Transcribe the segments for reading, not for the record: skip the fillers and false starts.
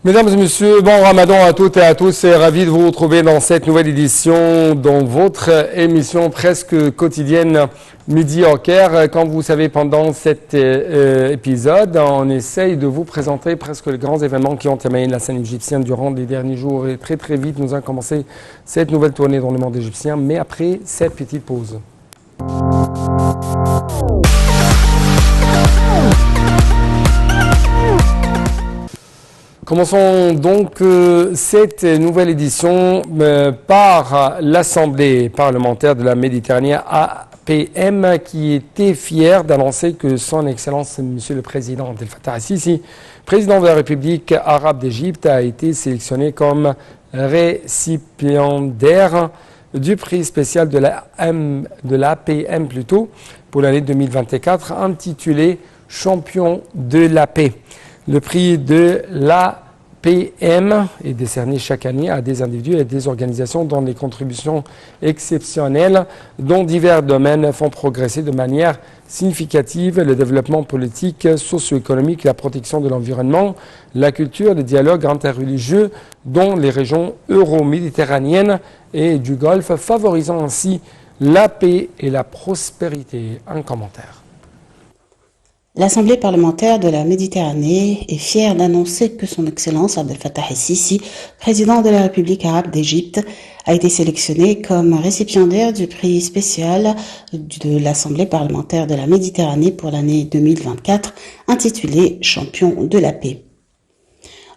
Mesdames et messieurs, bon Ramadan à toutes et à tous et ravi de vous retrouver dans cette nouvelle édition, dans votre émission presque quotidienne Midi au Caire. Comme vous savez, pendant cet épisode, on essaye de vous présenter presque les grands événements qui ont émaillé la scène égyptienne durant les derniers jours. Et très très vite, nous avons commencé cette nouvelle tournée dans le monde égyptien, mais après cette petite pause. Commençons donc cette nouvelle édition par l'Assemblée parlementaire de la Méditerranée APM qui était fière d'annoncer que son Excellence Monsieur le Président Abdel Fattah al-Sisi, président de la République arabe d'Égypte, a été sélectionné comme récipiendaire du prix spécial de l'APM pour l'année 2024 intitulé Champion de la paix. Le prix de l'APM est décerné chaque année à des individus et des organisations dont les contributions exceptionnelles dans divers domaines font progresser de manière significative le développement politique, socio-économique, la protection de l'environnement, la culture, le dialogue interreligieux dans les régions euro-méditerranéennes et du Golfe, favorisant ainsi la paix et la prospérité. Un commentaire. L'Assemblée parlementaire de la Méditerranée est fière d'annoncer que son Excellence Abdel Fattah el-Sisi, président de la République arabe d'Égypte, a été sélectionné comme récipiendaire du prix spécial de l'Assemblée parlementaire de la Méditerranée pour l'année 2024, intitulé Champion de la paix.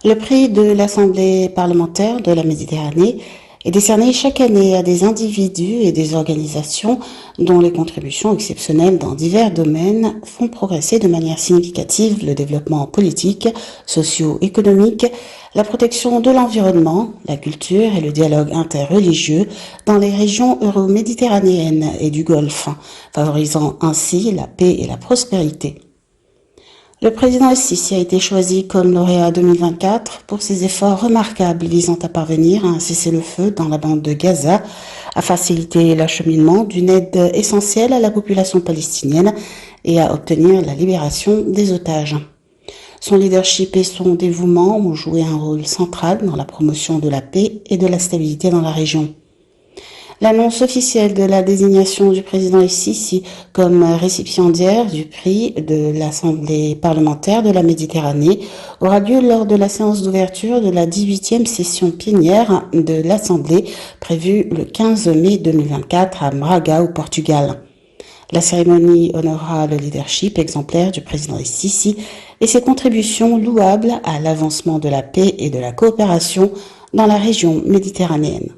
Le prix de l'Assemblée parlementaire de la Méditerranée est décerné chaque année à des individus et des organisations dont les contributions exceptionnelles dans divers domaines font progresser de manière significative le développement politique, socio-économique, la protection de l'environnement, la culture et le dialogue interreligieux dans les régions euro-méditerranéennes et du Golfe, favorisant ainsi la paix et la prospérité. Le président el-Sisi a été choisi comme lauréat 2024 pour ses efforts remarquables visant à parvenir à un cessez-le-feu dans la bande de Gaza, à faciliter l'acheminement d'une aide essentielle à la population palestinienne et à obtenir la libération des otages. Son leadership et son dévouement ont joué un rôle central dans la promotion de la paix et de la stabilité dans la région. L'annonce officielle de la désignation du président el-Sisi comme récipiendaire du prix de l'Assemblée parlementaire de la Méditerranée aura lieu lors de la séance d'ouverture de la 18e session plénière de l'Assemblée prévue le 15 mai 2024 à Braga au Portugal. La cérémonie honorera le leadership exemplaire du président el-Sisi et ses contributions louables à l'avancement de la paix et de la coopération dans la région méditerranéenne.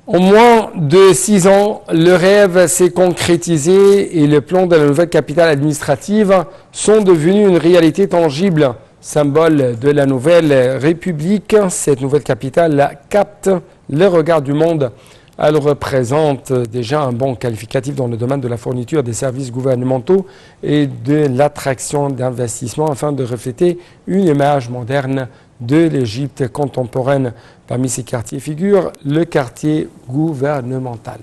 En moins de 6 ans, le rêve s'est concrétisé et le plan de la nouvelle capitale administrative sont devenus une réalité tangible. Symbole de la nouvelle République, cette nouvelle capitale capte le regard du monde. Elle représente déjà un bon qualificatif dans le domaine de la fourniture des services gouvernementaux et de l'attraction d'investissements afin de refléter une image moderne de l'Égypte contemporaine. Parmi ces quartiers figure le quartier gouvernemental.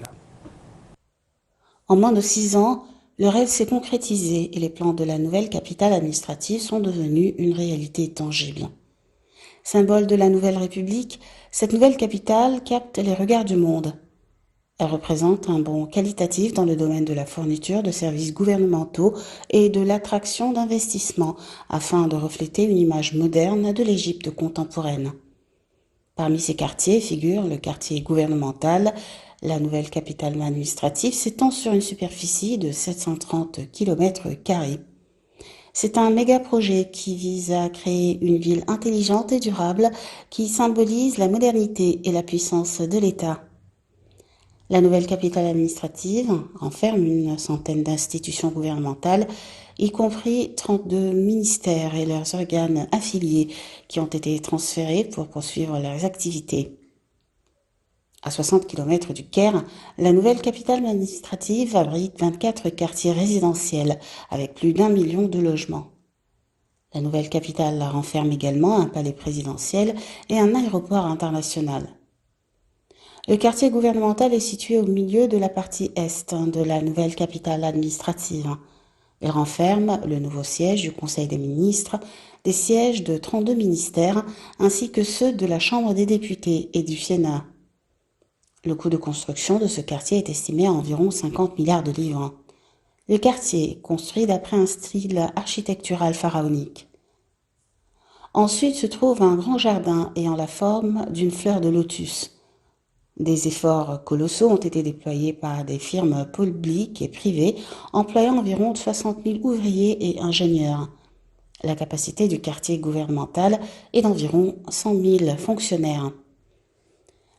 En moins de 6 ans, le rêve s'est concrétisé et les plans de la nouvelle capitale administrative sont devenus une réalité tangible. Symbole de la nouvelle République, cette nouvelle capitale capte les regards du monde. Elle représente un bond qualitatif dans le domaine de la fourniture de services gouvernementaux et de l'attraction d'investissements afin de refléter une image moderne de l'Égypte contemporaine. Parmi ces quartiers figure le quartier gouvernemental. La nouvelle capitale administrative s'étend sur une superficie de 730 km². C'est un méga-projet qui vise à créer une ville intelligente et durable qui symbolise la modernité et la puissance de l'État. La nouvelle capitale administrative renferme une centaine d'institutions gouvernementales, y compris 32 ministères et leurs organes affiliés qui ont été transférés pour poursuivre leurs activités. À 60 km du Caire, la nouvelle capitale administrative abrite 24 quartiers résidentiels avec plus d'1 million de logements. La nouvelle capitale renferme également un palais présidentiel et un aéroport international. Le quartier gouvernemental est situé au milieu de la partie est de la nouvelle capitale administrative. Il renferme le nouveau siège du Conseil des ministres, des sièges de 32 ministères ainsi que ceux de la Chambre des députés et du Sénat. Le coût de construction de ce quartier est estimé à environ 50 milliards de livres. Le quartier est construit d'après un style architectural pharaonique. Ensuite se trouve un grand jardin ayant la forme d'une fleur de lotus. Des efforts colossaux ont été déployés par des firmes publiques et privées employant environ 60 000 ouvriers et ingénieurs. La capacité du quartier gouvernemental est d'environ 100 000 fonctionnaires.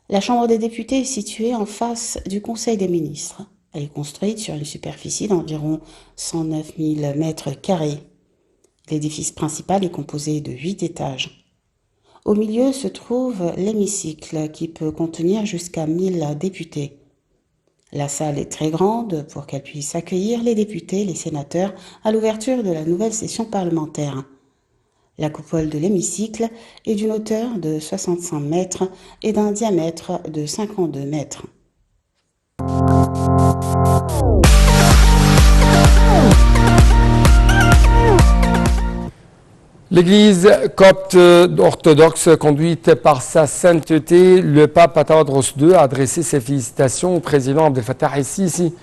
La Chambre des députés est située en face du Conseil des ministres. Elle est construite sur une superficie d'environ 109 000 mètres carrés. L'édifice principal est composé de 8 étages. Au milieu se trouve l'hémicycle qui peut contenir jusqu'à 1000 députés. La salle est très grande pour qu'elle puisse accueillir les députés et les sénateurs à l'ouverture de la nouvelle session parlementaire. La coupole de l'hémicycle est d'une hauteur de 65 mètres et d'un diamètre de 52 mètres. L'Église copte orthodoxe, conduite par sa sainteté, le pape Tawadros II a adressé ses félicitations au président Abdel Fattah el-Sisi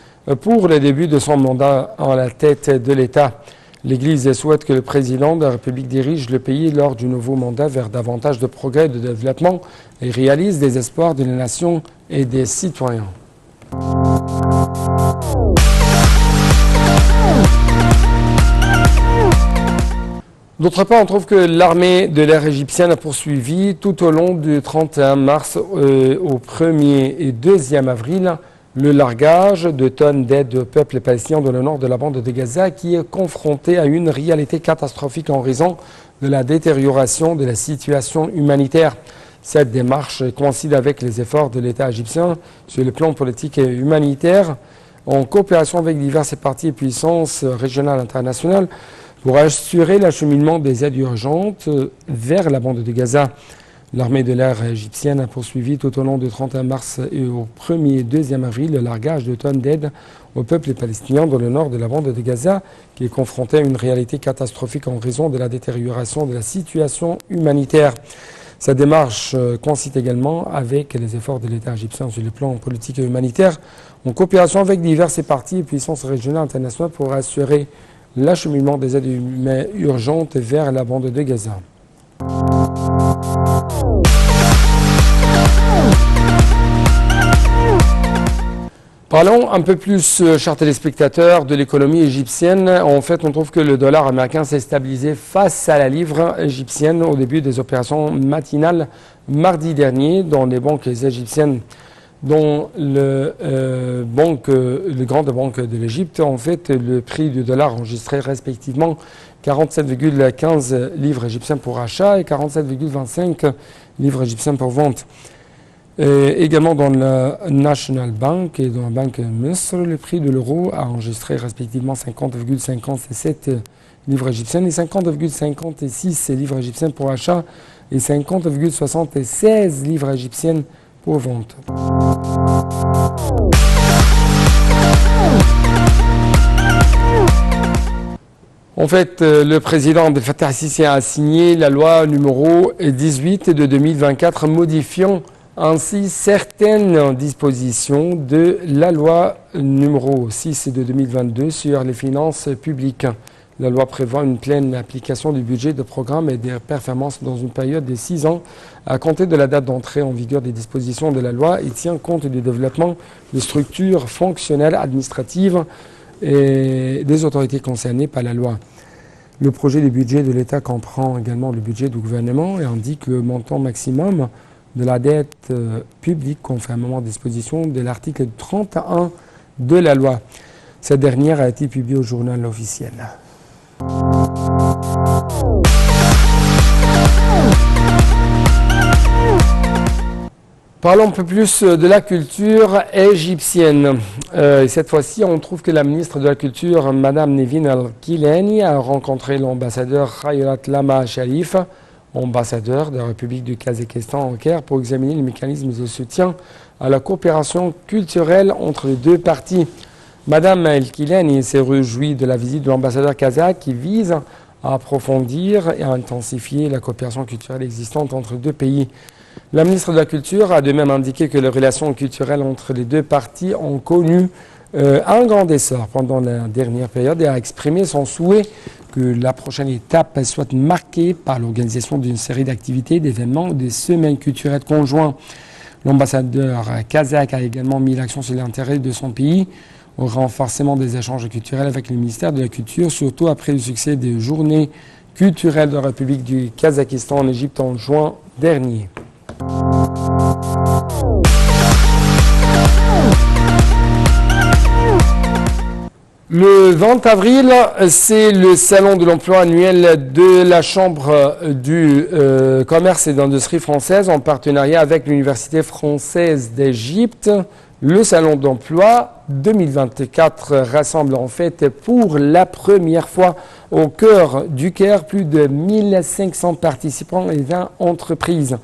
pour le début de son mandat à la tête de l'État. L'Église souhaite que le président de la République dirige le pays lors du nouveau mandat vers davantage de progrès et de développement et réalise des espoirs de la nation et des citoyens. D'autre part, on trouve que l'armée de l'air égyptienne a poursuivi tout au long du 31 mars au 1er et 2e avril le largage de tonnes d'aide au peuple palestinien dans le nord de la bande de Gaza qui est confronté à une réalité catastrophique en raison de la détérioration de la situation humanitaire. Cette démarche coïncide avec les efforts de l'État égyptien sur le plan politique et humanitaire en coopération avec diverses parties et puissances régionales et internationales pour assurer l'acheminement des aides urgentes vers la bande de Gaza. L'armée de l'air égyptienne a poursuivi tout au long du 31 mars et au 1er et 2e avril le largage de tonnes d'aide au peuple palestinien dans le nord de la bande de Gaza qui est confronté à une réalité catastrophique en raison de la détérioration de la situation humanitaire. Sa démarche coïncide également avec les efforts de l'État égyptien sur le plan politique et humanitaire en coopération avec diverses parties et puissances régionales et internationales pour assurer l'acheminement des aides urgentes vers la bande de Gaza. Parlons un peu plus, chers téléspectateurs, de l'économie égyptienne. En fait, on trouve que le dollar américain s'est stabilisé face à la livre égyptienne au début des opérations matinales mardi dernier dans les banques égyptiennes, dont les grandes banques de l'Égypte. En fait, le prix du dollar enregistré respectivement 47,15 livres égyptiennes pour achat et 47,25 livres égyptiennes pour vente. Également dans la National Bank et dans la Banque Misr, le prix de l'euro a enregistré respectivement 50,57 livres égyptiennes et 50,56 livres égyptiennes pour achat et 50,76 livres égyptiennes pour vente. En fait, le président Abdel Fattah el-Sisi a signé la loi numéro 18 de 2024 modifiant ainsi certaines dispositions de la loi numéro 6 de 2022 sur les finances publiques. La loi prévoit une pleine application du budget de programme et des performances dans une période de 6 ans à compter de la date d'entrée en vigueur des dispositions de la loi et tient compte du développement de structures fonctionnelles administratives et des autorités concernées par la loi. Le projet de budget de l'État comprend également le budget du gouvernement et indique le montant maximum de la dette publique conformément aux dispositions de l'article 31 de la loi. Cette dernière a été publiée au journal officiel. Parlons un peu plus de la culture égyptienne. Cette fois-ci, on trouve que la ministre de la Culture, Madame Nevin Al-Kilani, a rencontré l'ambassadeur Khayrat Lama Sharif ambassadeur de la République du Kazakhstan au Caire, pour examiner les mécanismes de soutien à la coopération culturelle entre les deux parties. Madame El-Kilani s'est réjouie de la visite de l'ambassadeur kazakh qui vise à approfondir et à intensifier la coopération culturelle existante entre les deux pays. La ministre de la Culture a de même indiqué que les relations culturelles entre les deux parties ont connu un grand essor pendant la dernière période et a exprimé son souhait que la prochaine étape soit marquée par l'organisation d'une série d'activités, d'événements, des semaines culturelles conjoints. L'ambassadeur kazakh a également mis l'accent sur l'intérêt de son pays au renforcement des échanges culturels avec le ministère de la Culture, surtout après le succès des journées culturelles de la République du Kazakhstan en Égypte en juin dernier. Le 20 avril, c'est le salon de l'emploi annuel de la Chambre du commerce et d'industrie française en partenariat avec l'Université française d'Égypte. Le salon d'emploi 2024 rassemble en fait pour la première fois au cœur du Caire plus de 1500 participants et 20 entreprises.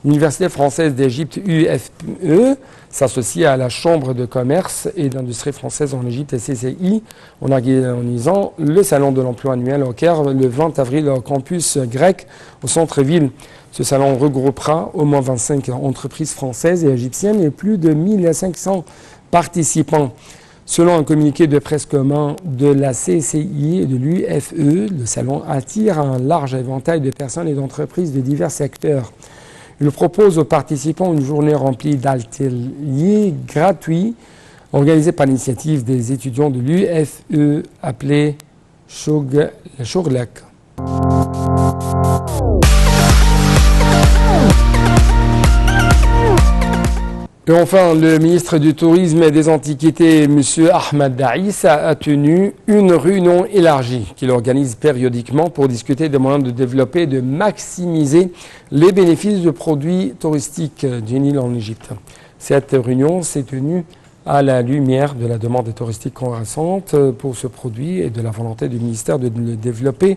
L'Université française d'Égypte, UFE, s'associe à la Chambre de commerce et d'industrie française en Égypte, CCI, en organisant le salon de l'emploi annuel au Caire le 20 avril au campus grec au centre-ville. Ce salon regroupera au moins 25 entreprises françaises et égyptiennes et plus de 1500 participants. Selon un communiqué de presse commun de la CCI et de l'UFE, le salon attire un large éventail de personnes et d'entreprises de divers secteurs. Il propose aux participants une journée remplie d'ateliers gratuits organisés par l'initiative des étudiants de l'UFE appelée Shoglek. Et enfin, le ministre du Tourisme et des Antiquités, M. Ahmed Daïs, a tenu une réunion élargie qu'il organise périodiquement pour discuter des moyens de développer et de maximiser les bénéfices de produits touristiques du Nil en Égypte. Cette réunion s'est tenue à la lumière de la demande touristique croissante pour ce produit et de la volonté du ministère de le développer,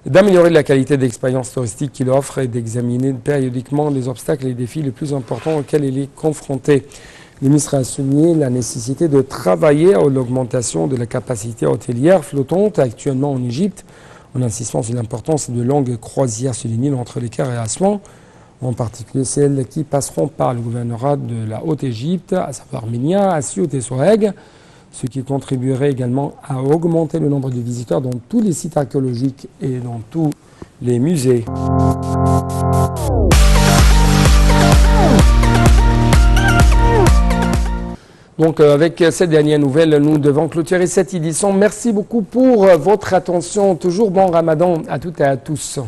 d'améliorer la qualité d'expérience touristique qu'il offre et d'examiner périodiquement les obstacles et les défis les plus importants auxquels il est confronté. Le ministre a souligné la nécessité de travailler à l'augmentation de la capacité hôtelière flottante actuellement en Égypte, en insistant sur l'importance de longues croisières sur les Nil entre les Caire et Assouan, en particulier celles qui passeront par le gouvernorat de la Haute-Égypte, à savoir Minya, Assiout et Souaeg, ce qui contribuerait également à augmenter le nombre de visiteurs dans tous les sites archéologiques et dans tous les musées. Donc avec cette dernière nouvelle, nous devons clôturer cette édition. Merci beaucoup pour votre attention. Toujours bon Ramadan à toutes et à tous.